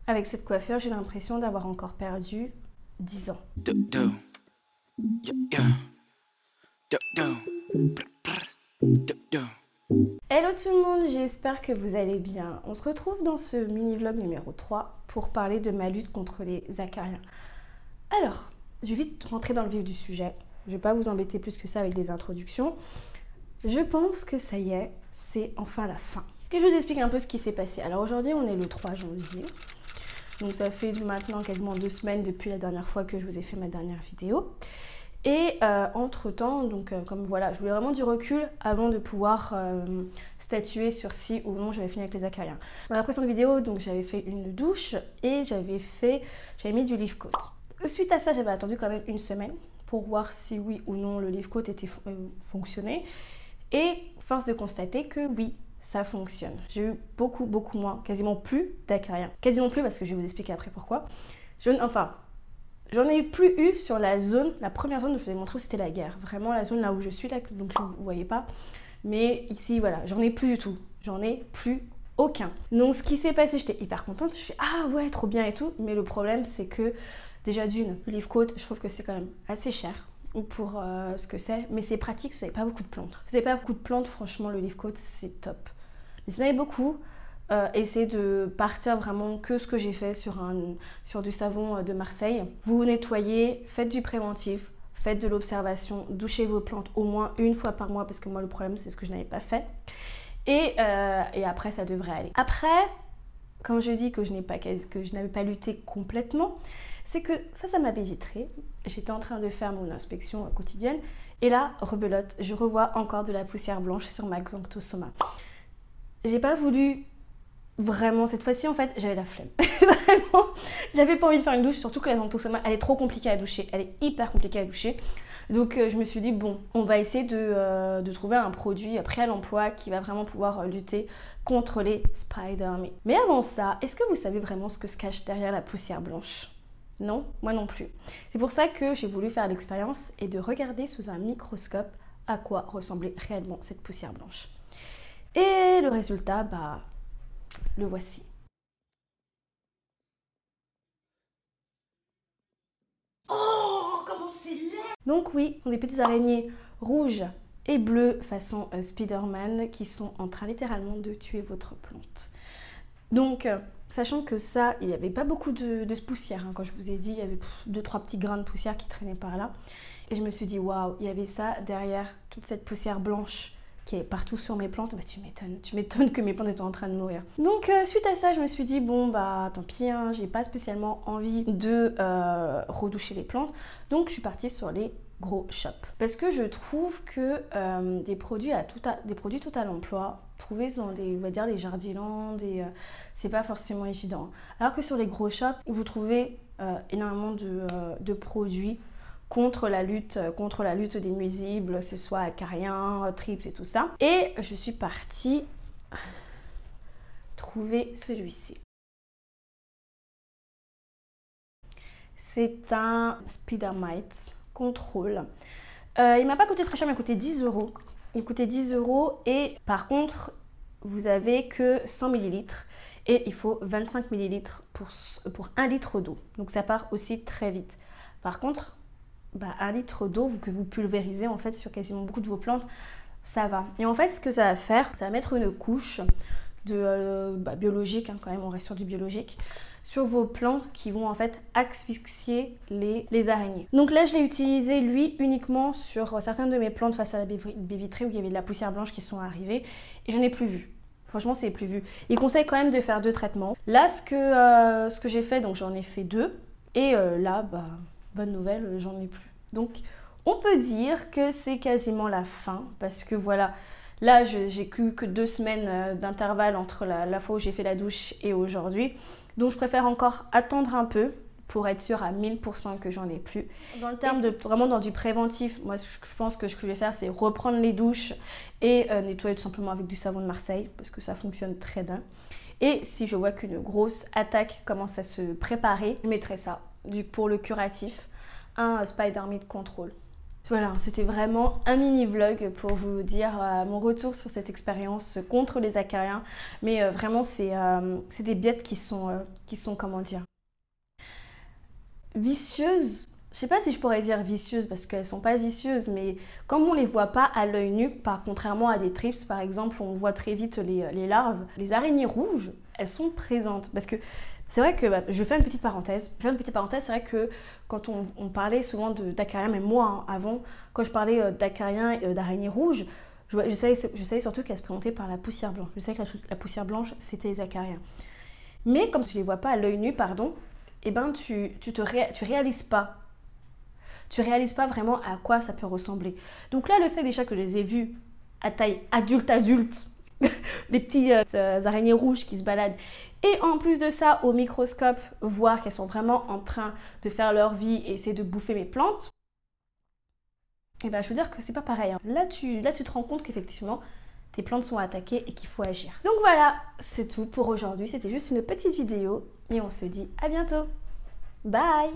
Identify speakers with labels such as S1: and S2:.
S1: Avec cette coiffure, j'ai l'impression d'avoir encore perdu 10 ans. Hello tout le monde, j'espère que vous allez bien. On se retrouve dans ce mini-vlog numéro 3 pour parler de ma lutte contre les acariens. Alors, je vais vite rentrer dans le vif du sujet. Je ne vais pas vous embêter plus que ça avec des introductions. Je pense que ça y est, c'est enfin la fin. Que je vous explique un peu ce qui s'est passé. Alors aujourd'hui, on est le 3 janvier. Donc ça fait maintenant quasiment 2 semaines depuis la dernière fois que je vous ai fait ma dernière vidéo. Et entre-temps, donc comme voilà, je voulais vraiment du recul avant de pouvoir statuer sur si ou non j'avais fini avec les acariens. Dans la précédente vidéo, donc j'avais fait une douche et j'avais mis du leave coat. Suite à ça, j'avais attendu quand même une semaine pour voir si oui ou non le leave coat était fonctionnait. Et force de constater que oui, ça fonctionne. J'ai eu beaucoup moins, quasiment plus d'acariens. Quasiment plus parce que je vais vous expliquer après pourquoi. J'en ai plus eu sur la zone, la première zone où je vous ai montré où c'était la guerre. Vraiment la zone là où je suis, là, donc vous ne voyez pas. Mais ici, voilà, j'en ai plus du tout. J'en ai plus aucun. Donc ce qui s'est passé, j'étais hyper contente. Je fais ah ouais, trop bien et tout. Mais le problème, c'est que déjà d'une, le leave coat, je trouve que c'est quand même assez cher pour ce que c'est. Mais c'est pratique, vous n'avez pas beaucoup de plantes. Vous n'avez pas beaucoup de plantes, franchement, le leave coat, c'est top. Mais si vous en avez beaucoup, essayez de partir vraiment que ce que j'ai fait sur du savon de Marseille. Vous nettoyez, faites du préventif, faites de l'observation, douchez vos plantes au moins une fois par mois parce que moi le problème c'est ce que je n'avais pas fait. Et après ça devrait aller. Après, quand je dis que je n'avais pas lutté complètement, c'est que face à ma baie vitrée, j'étais en train de faire mon inspection quotidienne et là, rebelote, je revois encore de la poussière blanche sur ma xanthosoma. J'ai pas voulu vraiment, cette fois-ci en fait, j'avais la flemme. Vraiment, j'avais pas envie de faire une douche, surtout que la xanthosoma, elle est trop compliquée à doucher, elle est hyper compliquée à doucher. Donc je me suis dit, bon, on va essayer de trouver un produit prêt à l'emploi qui va vraiment pouvoir lutter contre les spider mites. Mais avant ça, est-ce que vous savez vraiment ce que se cache derrière la poussière blanche? Non, moi non plus. C'est pour ça que j'ai voulu faire l'expérience et de regarder sous un microscope à quoi ressemblait réellement cette poussière blanche. Et le résultat, bah, le voici. Oh, comment c'est laid! Donc oui, on a des petites araignées rouges et bleues façon Spider-Man qui sont en train littéralement de tuer votre plante. Donc, sachant que ça, il n'y avait pas beaucoup de poussière, hein, quand je vous ai dit, il y avait 2-3 petits grains de poussière qui traînaient par là. Et je me suis dit, waouh, il y avait ça derrière toute cette poussière blanche qui est partout sur mes plantes. Bah tu m'étonnes que mes plantes étaient en train de mourir. Donc suite à ça, je me suis dit bon bah tant pis, hein, j'ai pas spécialement envie de redoucher les plantes. Donc je suis partie sur les gros shops. Parce que je trouve que des produits tout à l'emploi, trouvés dans on va dire les Jardiland, c'est pas forcément évident. Alors que sur les gros shops, vous trouvez énormément de produits contre la lutte des nuisibles, que ce soit acariens, thrips et tout ça. Et je suis partie trouver celui-ci. C'est un Spider Mite Control. Il m'a pas coûté très cher, il m'a coûté 10 €. Il coûtait 10 € et par contre, vous avez que 100 ml et il faut 25 ml pour 1 litre d'eau. Donc ça part aussi très vite. Par contre, 1 litre d'eau que vous pulvérisez en fait sur quasiment beaucoup de vos plantes, ça va. Et en fait, ce que ça va faire, ça va mettre une couche de biologique, hein, quand même, on reste sur du biologique, sur vos plantes qui vont en fait asphyxier les araignées. Donc là, je l'ai utilisé lui uniquement sur certaines de mes plantes face à la baie vitrée où il y avait de la poussière blanche qui sont arrivées et je n'ai plus vu. Franchement, c'est plus vu. Il conseille quand même de faire 2 traitements. Là, ce que j'ai fait, donc j'en ai fait 2 et là, bonne nouvelle, j'en ai plus. Donc, on peut dire que c'est quasiment la fin parce que voilà, là, j'ai que 2 semaines d'intervalle entre la fois où j'ai fait la douche et aujourd'hui. Donc, je préfère encore attendre un peu pour être sûre à 1000% que j'en ai plus. Dans le terme de vraiment dans du préventif, moi, je pense que ce que je vais faire, c'est reprendre les douches et nettoyer tout simplement avec du savon de Marseille parce que ça fonctionne très bien. Et si je vois qu'une grosse attaque commence à se préparer, je mettrai ça pour le curatif, un Spider Mite Control. Voilà, c'était vraiment un mini vlog pour vous dire mon retour sur cette expérience contre les acariens. Mais vraiment, c'est des bêtes qui sont, comment dire, vicieuses. Je sais pas si je pourrais dire vicieuses parce qu'elles sont pas vicieuses, mais comme on les voit pas à l'œil nu, contrairement à des thrips par exemple, on voit très vite les larves. Les araignées rouges, elles sont présentes parce que c'est vrai que, je fais une petite parenthèse. C'est vrai que quand on parlait souvent d'acariens, même moi, hein, avant, quand je parlais d'acariens et d'araignées rouges, je savais surtout qu'elles se présentaient par la poussière blanche. Je savais que la poussière blanche, c'était les acariens. Mais comme tu les vois pas à l'œil nu, pardon, eh ben tu réalises pas. Tu réalises pas vraiment à quoi ça peut ressembler. Donc là, le fait déjà que je les ai vus à taille adulte, les petits araignées rouges qui se baladent, et en plus de ça, au microscope, voir qu'elles sont vraiment en train de faire leur vie et essayer de bouffer mes plantes, et ben je veux dire que c'est pas pareil. Hein. Là, tu te rends compte qu'effectivement, tes plantes sont attaquées et qu'il faut agir. Donc voilà, c'est tout pour aujourd'hui. C'était juste une petite vidéo et on se dit à bientôt. Bye!